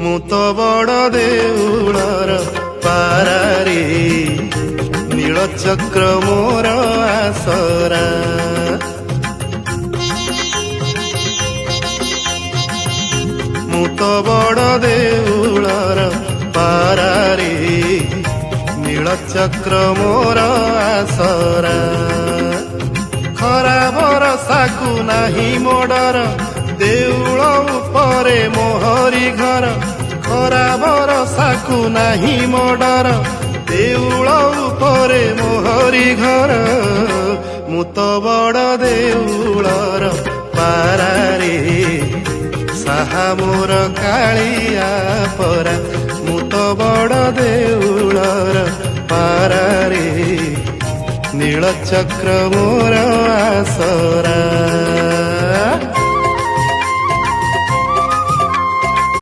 ମୁଁ ତ ବଡ଼ ଦେଉଳର ପାରାରେ ନୀଳଚକ୍ର ମୋର ଆସରା। ମୁଁ ତ ବଡ଼ ଦେଉଳର ପାରାରେ ନୀଳଚକ୍ର ମୋର ଆସରା। ଖରା ବରଷାକୁ ନାହିଁ ମୋ ଡର, ଦେଉଳ ଉପରେ ମୋହରି ଘର। ଖରା ବରଷାକୁ ନାହିଁ ମୋ ଡର, ଦେଉଳ ଉପରେ ମୋହରି ଘର। ମୁଁ ତ ବଡ଼ ଦେଉଳର ପାରାରେ ସାହା ମୋର କାଳିଆ ପରା। ମୁଁ ତ ବଡ଼ ଦେଉଳର ପାରାରେ ନୀଳଚକ୍ର ମୋର ଆସରା।